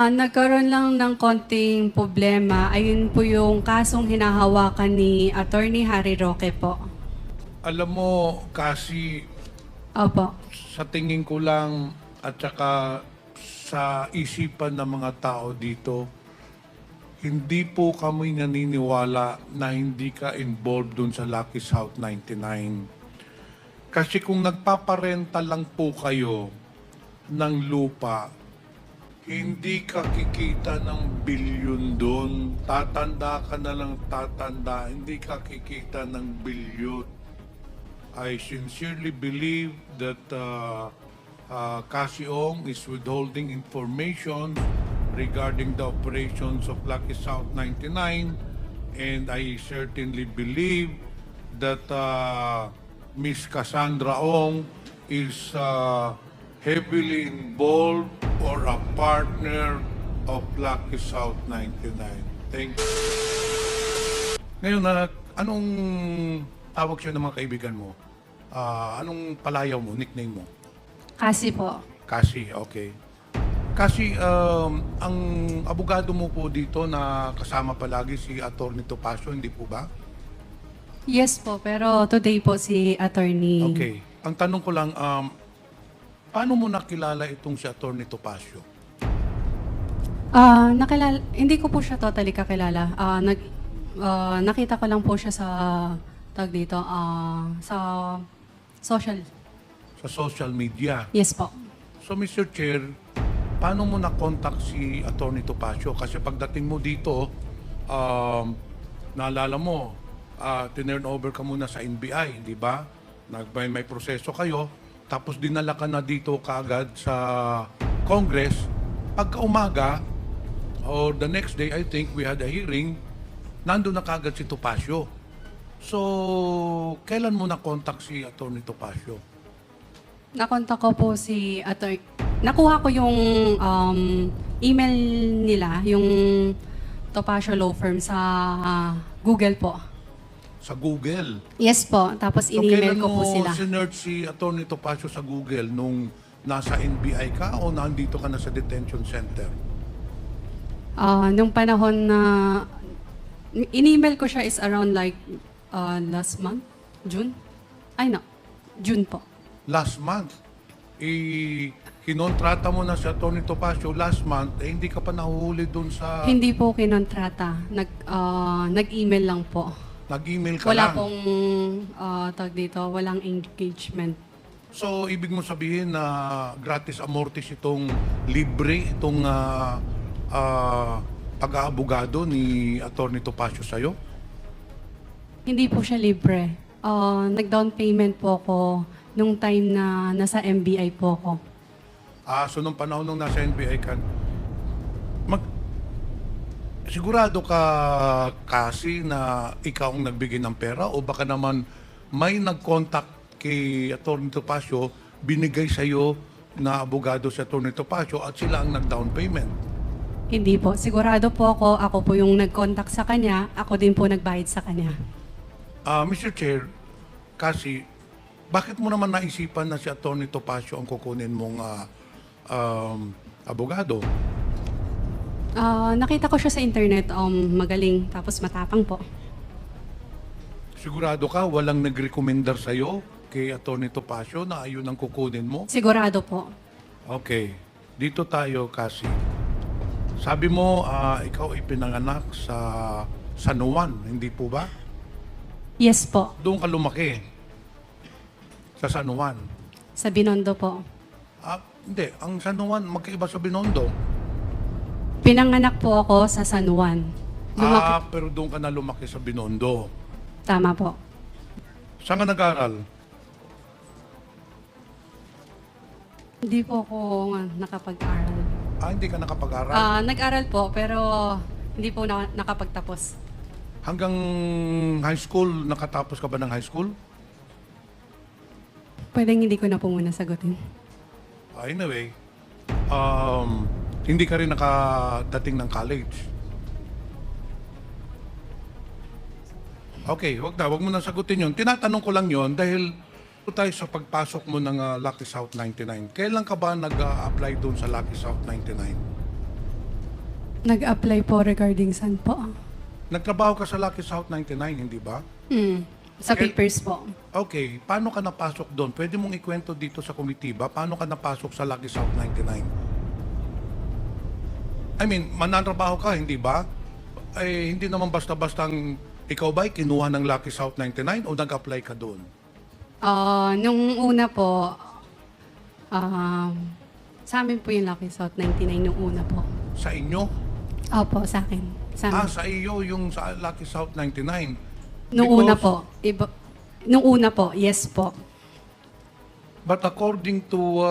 Nagkaroon lang ng konting problema. Ayun po yung kasong hinahawakan ni Attorney Harry Roque po. Alam mo, kasi Opo. sa tingin ko lang at saka sa isipan ng mga tao dito, hindi po kami naniniwala na hindi ka involved dun sa Lucky South 99. Kasi kung nagpaparenta lang po kayo ng lupa, hindi ka kikita ng bilyon doon. Tatanda ka na lang tatanda, hindi ka kikita ng bilyon. I sincerely believe that Cassie Ong is withholding information regarding the operations of Lucky South 99, and I certainly believe that Miss Cassandra Ong is heavily involved or a partner of Lucky South 99. Thank you. Ngayon, anong tawag siya ng mga kaibigan mo? Anong palayaw mo, nickname mo? Kasi po. Kasi, okay. Kasi ang abogado mo po dito na kasama palagi si Atty. Topacio, hindi po ba? Yes po, pero today po si Attorney. Okay. Ang tanong ko lang, paano mo nakilala itong si Atty. Topacio? Hindi ko po siya totally kakilala. Nakita ko lang po siya sa sa social. Sa social media. Yes po. So, Mr. Chair, paano mo na-contact si Atty. Topacio? Kasi pagdating mo dito, naalala mo, tinurn over ka muna sa NBI, di ba? May proseso kayo, tapos dinala ka na dito kaagad sa Congress. Pagka umaga, or the next day, I think, we had a hearing, nandun na kaagad si Topacio. So, kailan mo na-contact si Atty. Topacio? Nakontak ko po si Attorney. Nakuha ko yung email nila, yung Topacio Law Firm sa Google po. Sa Google. Yes po. Tapos So, in-email kailan ko po mo sila. sinearch si Atty. Topacio sa Google nung nasa NBI ka o nandito ka na sa detention center? Nung panahon na in-email ko siya is around like last month, June? Ay no, June po. Last month. Kinontrata mo na si Atty. Topacio last month, hindi ka pa nahuhuli dun sa... Hindi po kinontrata. Nag-email lang po. Nag-email ka Wala lang. pong walang engagement. So, ibig mo sabihin na gratis amortis itong libre, itong pag-aabogado ni Atty. Topacio sa'yo? Hindi po siya libre. Nag-down payment po ako nung time na nasa MBI po ako. So nung panahon nung nasa NBI ka, sigurado ka kasi na ikaw ang nagbigay ng pera o baka naman may nag-contact kay Atty. Topacio, binigay sa'yo na abogado si Atty. Topacio at sila ang nag-down payment? Hindi po. Sigurado po ako po yung nag-contact sa kanya, ako din po nagbayad sa kanya. Mr. Chair, kasi bakit mo naman naisipan na si Atty. Topacio ang kukunin mong abogado? Nakita ko siya sa internet, magaling, tapos matapang po. Sigurado ka walang nag-recommendar sa'yo kay Atty. Topacio na ayun ang kukunin mo? Sigurado po. Okay. Dito tayo kasi. Sabi mo, ikaw ay pinanganak sa San Juan, hindi po ba? Yes po. Doon ka lumaki. Sa San Juan. Sa Binondo po. Hindi. Ang San Juan, magkaiba sa Binondo. Pinanganak po ako sa San Juan. Pero doon ka na lumaki sa Binondo. Tama po. Saan ka nag-aral? Hindi po ako nakapag-aral. Hindi ka nakapag-aral. Nag-aral po, pero hindi po nakapagtapos. Hanggang high school, nakatapos ka ba ng high school? Pwedeng hindi ko na po muna sagutin. Anyway, hindi ka rin nakadating ng college. Okay, wag mo na sagutin yun. Tinatanong ko lang yun dahil tayo sa pagpasok mo ng Lucky South 99. Kailan ka ba nag-apply doon sa Lucky South 99? Nag-apply po regarding saan po? Nagtrabaho ka sa Lucky South 99, hindi ba? Sa papers po. Okay, paano ka napasok doon? Pwede mong ikwento dito sa komitiba, paano ka napasok sa Lucky South 99? I mean, manantrabaho ka, hindi ba? Eh, hindi naman basta-bastang ikaw ba ay kinuha ng Lucky South 99 o nag-apply ka doon? Nung una po, sa amin po yung Lucky South 99 nung una po. Sa inyo? Opo, sa akin. Sa amin. Sa iyo yung sa Lucky South 99. Nung una po. Nung una po, yes po. But according to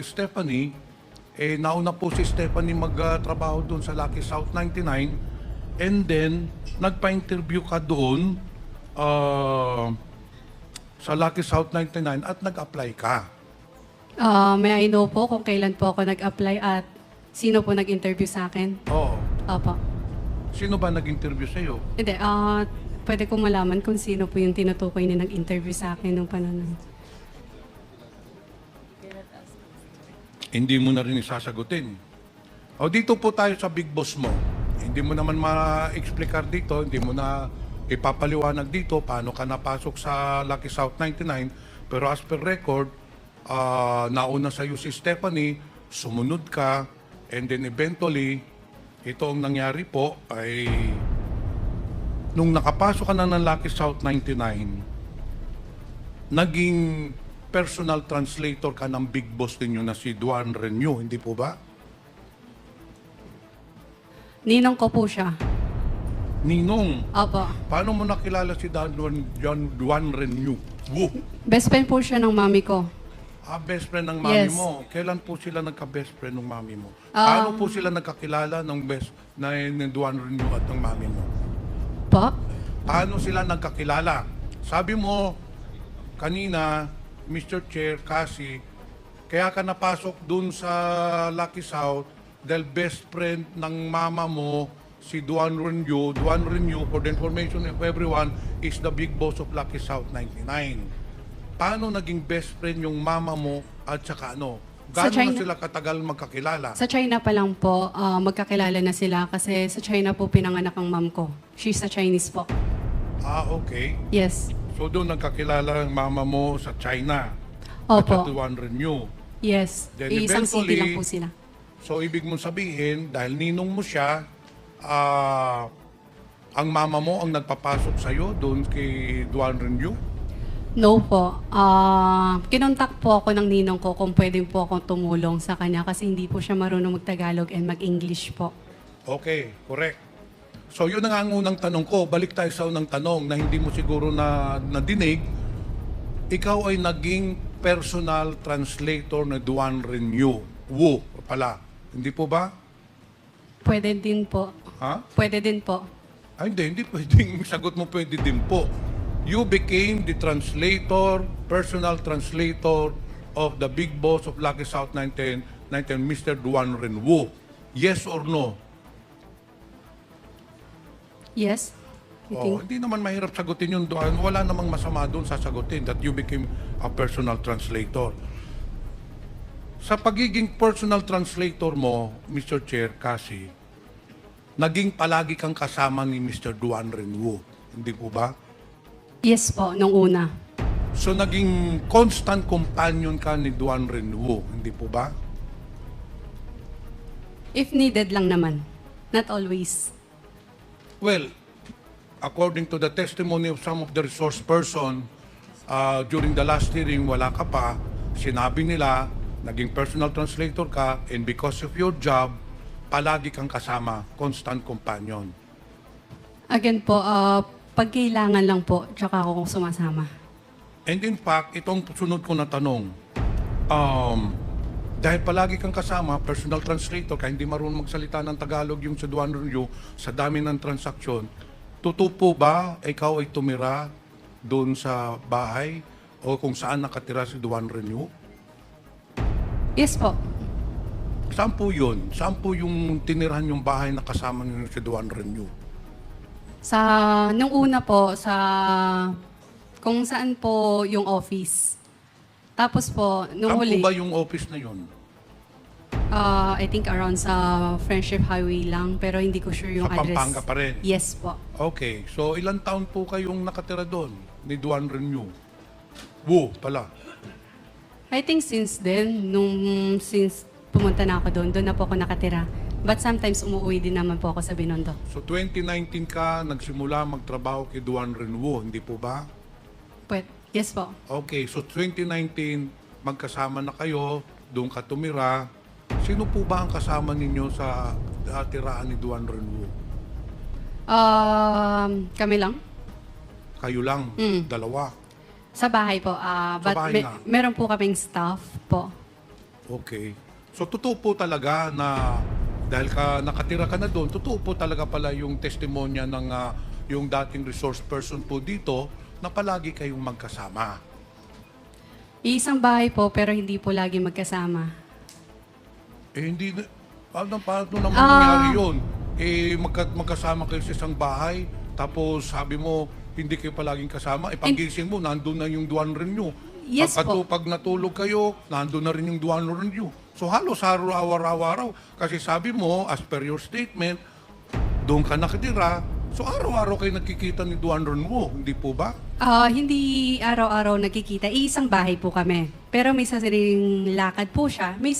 Stephanie, nauna po si Stephanie magtrabaho doon sa Lucky South 99 and then nagpa-interview ka doon sa Lucky South 99 at nag-apply ka. May I know po kung kailan po ako nag-apply at sino po nag-interview sa akin? Oo. Opo. Sino ba nag-interview sa iyo? Hindi, pwede kong malaman kung sino po yung tinutukoy na nag-interview sa akin nung panahon. Hindi mo na rin isasagutin. O dito po tayo sa big boss mo. Hindi mo naman ma-explicar dito, hindi mo na ipapaliwanag dito paano ka napasok sa Lucky South 99. Pero as per record, nauna sa iyo si Stephanie, sumunod ka, and then eventually, ito ang nangyari po ay nung nakapasok ka na ng Lucky South 99, naging personal translator ka ng big boss ninyo na si Duan Renew, hindi po ba? Ninong ko po siya. Ninong, Opo. paano mo nakilala si Duan Renew? Woo! Best friend po siya ng mami ko. Best friend ng mami Yes. mo. Kailan po sila nagka-best friend ng mami mo? Paano po sila nagkakilala ng best na ng Duan Renew at ng mami mo? Po? Paano sila nagkakilala? Sabi mo kanina, Mr. Chair, kasi kaya ka napasok dun sa Lucky South dahil best friend ng mama mo si Duan Renew. Duan Renew, for the information of everyone, is the big boss of Lucky South 99. Paano naging best friend yung mama mo at saka ano? Sa Gaano na China. sila katagal magkakilala? Sa China pa lang po, magkakilala na sila kasi sa China po pinanganak ang mom ko. She's a Chinese po. Okay. Yes. So doon nagkakilala ang mama mo sa China. Opo. At sa Duan Renew. Yes. Then Isang city eventually, lang po sila. So, ibig mong sabihin, dahil ninong mo siya, ang mama mo ang nagpapasok sa'yo doon kay Duan Renew? No po. Kinontak po ako ng ninong ko kung pwede po akong tumulong sa kanya kasi hindi po siya marunong mag-Tagalog and mag-English po. Okay, correct. So, yun na nga ang unang tanong ko. Balik tayo sa unang tanong na hindi mo siguro nadinig. Ikaw ay naging personal translator na Duan Renew. Wu pala. Hindi po ba? Pwede din po. Ha? Pwede din po. Ay, hindi pwedeng sagot mo pwede din po. You became the translator, personal translator of the big boss of Lucky South 19, Mr. Duan Renew. Yes or no? Yes? You think? Hindi naman mahirap sagutin yun, Duan. Wala namang masama doon sasagutin that you became a personal translator. Sa pagiging personal translator mo, Mr. Chair, kasi naging palagi kang kasama ni Mr. Duan Renew. Hindi po ba? Yes po, nung una. So naging constant companion ka ni Duan Renew. Hindi po ba? If needed lang naman. Not always. Well, according to the testimony of some of the resource person, during the last hearing, wala ka pa, sinabi nila, naging personal translator ka, and because of your job, palagi kang kasama, constant companion. Again po, pag kailangan lang po, tsaka ako sumasama. And in fact, itong sunod ko na tanong, dahil palagi kang kasama, personal translator ka, hindi marunong magsalita ng Tagalog yung sa Duan Renew, sa dami ng transaksyon, totoo po ba ikaw ay tumira doon sa bahay o kung saan nakatira si Duan Renew? Yes po. Saan po yun? Saan po yung tinirahan yung bahay na kasama niyo si Duan Renew? Nung una po, kung saan po yung office. Tapos po, nung Saan huli, po ba yung office na yun? I think around sa Friendship Highway lang, pero hindi ko sure yung Sa address. Pampanga pa rin? Yes po. Okay. So, ilang taon po kayong nakatira doon ni Duan Renew? Wu pala. I think since then, since pumunta na ako doon na po ako nakatira. But sometimes umuwi din naman po ako sa Binondo. So, 2019 ka nagsimula magtrabaho kay Duan Renew, hindi po ba? Yes po. Okay. So, 2019, magkasama na kayo, doon ka tumira. Sino po ba ang kasama ninyo sa tiraan ni Duan Renew? Kami lang. Kayo lang, dalawa. Sa bahay po. But bahay nga. meron po kaming staff po. Okay. So, totoo po talaga na dahil ka nakatira ka na doon, totoo po talaga pala yung testimonya ng yung dating resource person po dito na palagi kayong magkasama. Iisang bahay po, pero hindi po lagi magkasama. Eh, hindi na, paano naman nangyari yun? Eh, magkasama kayo sa isang bahay, tapos sabi mo, hindi kayo palaging kasama, eh, pagising mo, nandun na yung Duan Renew. Yes po. Pag natulog kayo, nandun na rin yung Duan Renew. So, halos araw-araw. Kasi sabi mo, as per your statement, doon ka nakatira, so araw-araw kayo nakikita ni Duan Renew, hindi po ba? Hindi araw-araw nakikita. Iisang bahay po kami. Pero may sariling lakad po siya. May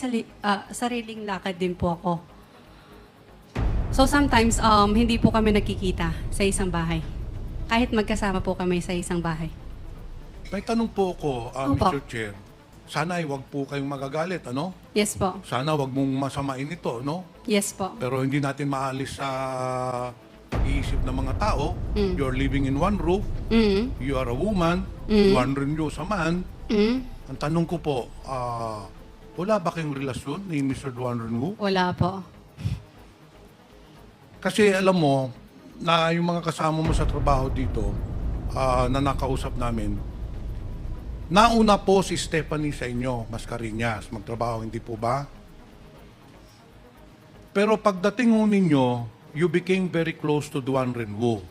sariling lakad din po ako. So sometimes, hindi po kami nakikita sa isang bahay. Kahit magkasama po kami sa isang bahay. May tanong po ako, Opo. Mr. Chair. Sana ay wag po kayong magagalit, ano? Yes po. Sana wag mong masamain ito, no? Yes po. Pero hindi natin maalis sa pag-iisip ng mga tao. You're living in one roof. Mm. You are a woman. Duan Renew sa man. Mm. Ang tanong ko po, wala ba kayong relasyon ni Mr. Duan Renew? Wala po. Kasi alam mo, na yung mga kasama mo sa trabaho dito, na nakausap namin, nauna po si Stephanie sa inyo, Mascareñas, magtrabaho, hindi po ba? Pero pagdating ho ninyo, you became very close to Duan Renew.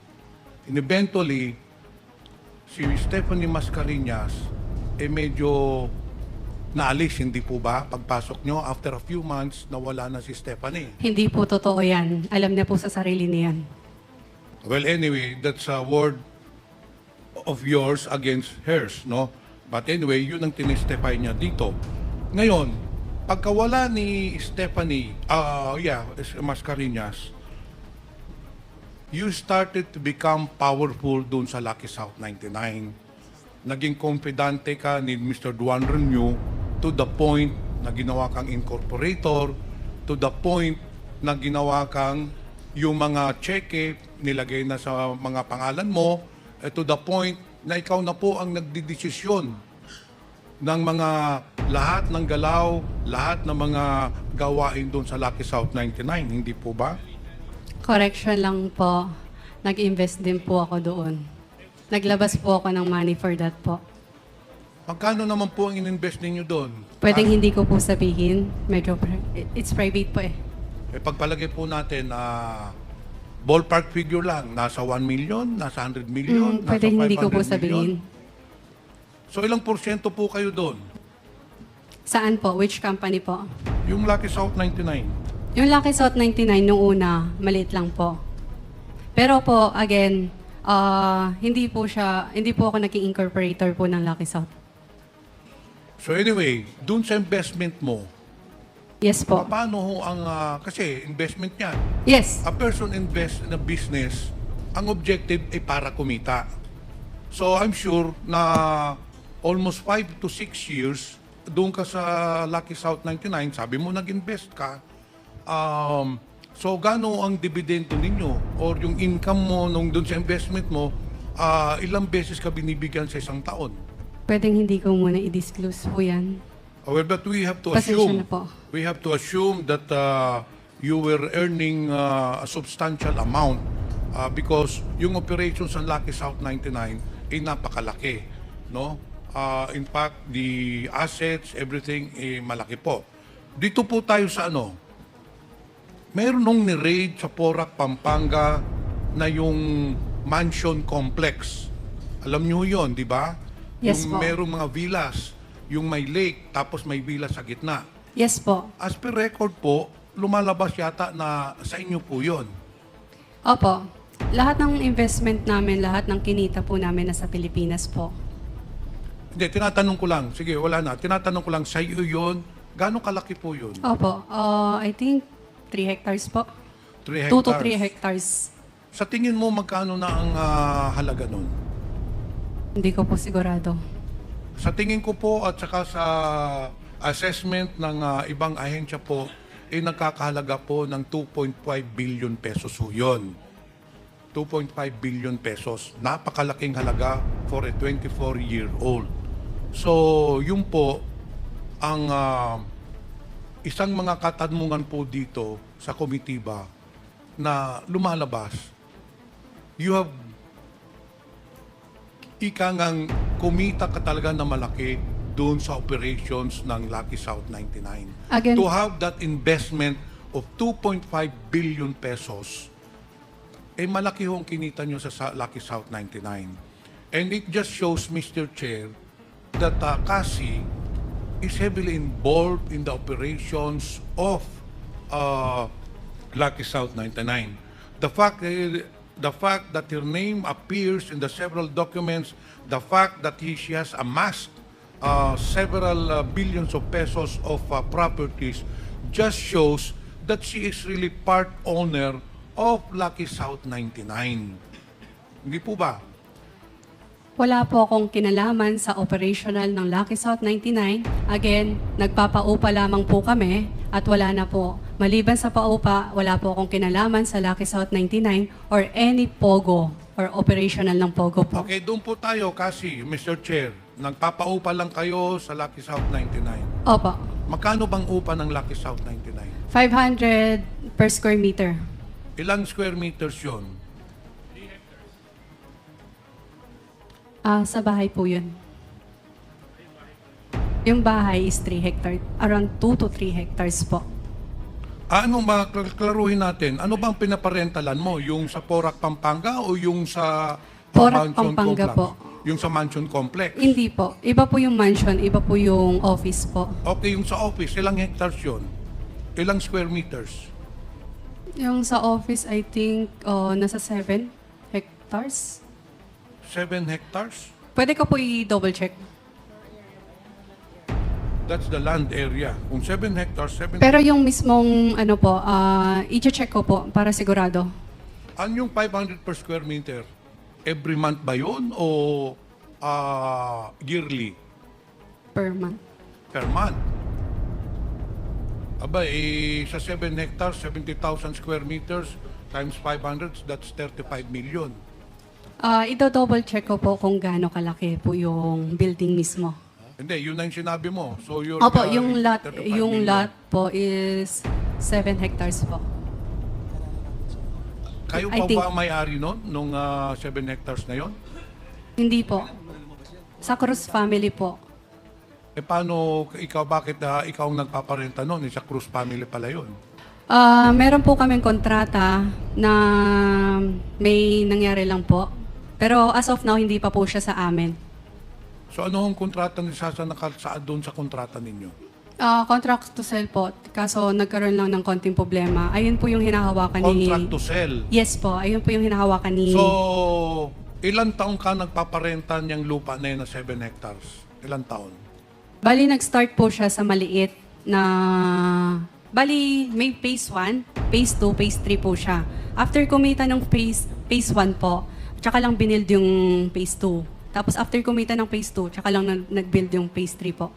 And eventually, si Stephanie Mascareñas, medyo naalis, hindi po ba? Pagpasok nyo, after a few months, nawala na si Stephanie. Hindi po totoo yan. Alam niya po sa sarili niya yan. Well, anyway, that's a word of yours against hers, no? But anyway, yun ang tinestify niya dito. Ngayon, pagkawala ni Stephanie, Mascareñas, you started to become powerful dun sa Lucky South 99. Naging confidante ka ni Mr. Duan Renew to the point na ginawa kang incorporator, to the point na ginawa kang yung mga cheque nilagay na sa mga pangalan mo, to the point na ikaw na po ang nagdidesisyon ng mga lahat ng galaw, lahat ng mga gawain doon sa Lucky South 99, hindi po ba? Correction lang po. Nag-invest din po ako doon. Naglabas po ako ng money for that po. Magkano naman po ang in-invest ninyo doon? Pwedeng hindi ko po sabihin. Medyo, it's private po eh. Pagpalagay po natin, ballpark figure lang, nasa 1 million, nasa 100 million, nasa Pwedeng hindi ko po 500 sabihin. million. So ilang porsyento po kayo doon? Saan po? Which company po? Yung Lucky South 99. Yung Lucky South 99 nung una, maliit lang po. Pero po, again, hindi po ako naging incorporator po ng Lucky South. So anyway, doon sa investment mo, Yes po. paano ho ang, kasi investment yan. Yes. A person invest in a business, ang objective ay para kumita. So I'm sure na almost 5 to 6 years, doon ka sa Lucky South 99, sabi mo nag-invest ka, so gaano ang dividendo ninyo or yung income mo nung doon sa investment mo, ilang beses ka binibigyan sa isang taon? Pwedeng hindi ko muna i-disclose po yan. Well, but we have to Pasensya assume, na po. we have to assume that you were earning a substantial amount because yung operations ng Lucky South 99 ay napakalaki, no? In fact, the assets, everything, malaki po. Dito po tayo sa ano, meron nung ni-raid sa Porac, Pampanga na yung mansion complex. Alam niyo yon, di ba? Yes yung po. merong mga villas, yung may lake, tapos may villa sa gitna. Yes po. As per record po, lumalabas yata na sa inyo po yun. Opo. Lahat ng investment namin, lahat ng kinita po namin nasa Pilipinas po. Hindi, tinatanong ko lang. Sige, wala na. Tinatanong ko lang, sa iyo yun, gano'ng kalaki po yun? Opo. I think 3 hectares po. 3 2 to hectares. 3 hectares. Sa tingin mo, magkano na ang halaga nun? Hindi ko po sigurado. Sa tingin ko po at saka sa assessment ng ibang ahensya po, nagkakahalaga po ng 2.5 billion pesos po yun. 2.5 billion pesos. Napakalaking halaga for a 24-year-old. So, yun po ang isang mga katanungan po dito sa komitiba na lumalabas. You have ngang kumita ka talaga na malaki doon sa operations ng Lucky South 99. Again, To have that investment of 2.5 billion pesos, malaki hong kinita nyo sa Lucky South 99. And it just shows, Mr. Chair, that Cassie is heavily involved in the operations of Lucky South 99. The fact that her name appears in the several documents, the fact that she has amassed several billions of pesos of properties just shows that she is really part owner of Lucky South 99. Hindi po ba? wala po akong kinalaman sa operational ng Lucky South 99. Again, nagpapaupa lamang po kami at wala na po. Maliban sa paupa, wala po akong kinalaman sa Lucky South 99 or any POGO or operational ng POGO po. Okay, doon po tayo kasi, Mr. Chair. Nagpapaupa lang kayo sa Lucky South 99. Opo. Magkano bang upa ng Lucky South 99? 500 per square meter. Ilang square meters yun? Sa bahay po yun. Yung bahay is 3 hectares. Around 2 to 3 hectares po. Ano ba, klaruhin natin, ano bang pinaparentalan mo? Yung sa Porac, Pampanga o yung sa Porac, mansion Pampanga complex? po. Yung sa mansion complex? Hindi po. Iba po yung mansion, iba po yung office po. Okay, yung sa office, ilang hectares yun? Ilang square meters? Yung sa office, I think, nasa 7 hectares. 7 hectares? Pwede ko po i-double check. That's the land area. Kung 7 hectares, 7 Pero yung mismong, ano po, i-check ko po para sigurado. Ano yung 500 per square meter? Every month ba yun o yearly? Per month. Per month? Aba, sa 7 hectares, 70,000 square meters times 500, that's 35 million. I-double check ko po kung gaano kalaki po yung building mismo. Hindi, yun na yung sinabi mo. So you're, Opo, yung lot, 35 yung million. lot po is 7 hectares po. Kayo I pa think- ba may-ari nun, nung 7 hectares na yon? Hindi po. Sa Cruz family po. Paano, ikaw, bakit ikaw ang nagpaparenta nun? Sa Cruz family pala yun. Meron po kaming kontrata na may nangyari lang po. Pero as of now, hindi pa po siya sa amin. So ano ang kontrata ni Sasa nakasaad doon sa kontrata ninyo? Contract to sell po. Kaso nagkaroon lang ng konting problema. Ayun po yung hinahawakan ni... Contract to sell. Yes po. Ayun po yung hinahawakan ni... So, ilang taong ka nagpaparenta niyang lupa na yun na 7 hectares? Ilang taon? Bali, nag-start po siya sa maliit na... Bali, may phase 1, phase 2, phase 3 po siya. After kumita ng phase 1 po, tsaka lang binild yung phase 2. Tapos after kumita ng phase 2, tsaka lang nag-build yung phase 3 po.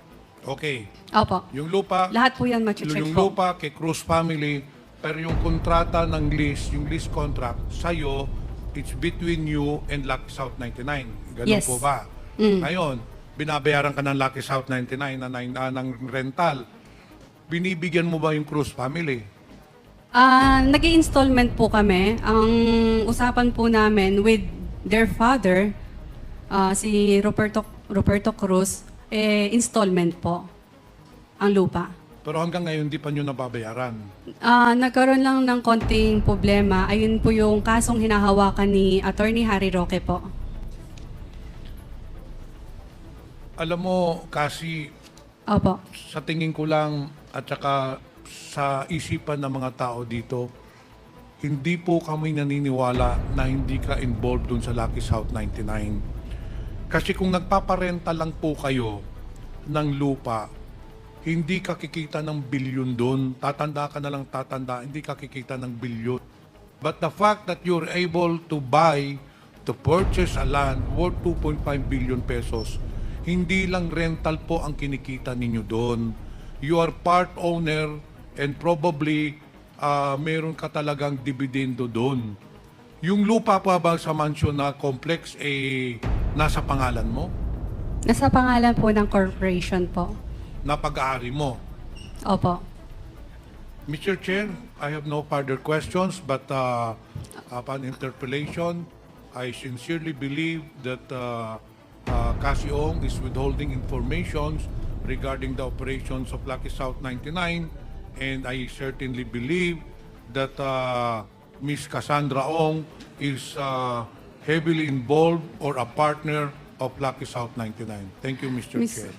Okay. Opo. Yung lupa, Lahat po yan mache-check yung po. lupa kay Cruz family, pero yung kontrata ng lease, yung lease contract, sa'yo, it's between you and Lucky South 99. Ganun Yes. po ba? Ngayon, binabayaran ka ng Lucky South 99 ng rental. Binibigyan mo ba yung Cruz family? Nag-i-installment po kami. Ang usapan po namin with their father, si Roberto Cruz, installment po ang lupa. Pero hanggang ngayon, di pa nyo nababayaran. Nagkaroon lang ng konting problema. Ayun po yung kasong hinahawakan ni Attorney Harry Roque po. Alam mo, kasi Opo. sa tingin ko lang, at saka sa isipan ng mga tao dito, hindi po kami naniniwala na hindi ka involved dun sa Lucky South 99. Kasi kung nagpaparenta lang po kayo ng lupa, hindi ka kikita ng bilyon doon. Tatanda ka na lang tatanda, hindi ka kikita ng bilyon. But the fact that you're able to purchase a land worth 2.5 billion pesos, hindi lang rental po ang kinikita ninyo doon. You are part owner and probably meron ka talagang dividendo doon. Yung lupa pa ba sa mansion na complex, nasa pangalan mo? Nasa pangalan po ng corporation po. Na pag-aari mo? Opo. Mr. Chair, I have no further questions, but upon interpellation, I sincerely believe that Cassie Ong is withholding information regarding the operations of Lucky South 99, and I certainly believe that Ms. Cassandra Ong is heavily involved or a partner of Lucky South 99. Thank you, Mr. Miss- Chair.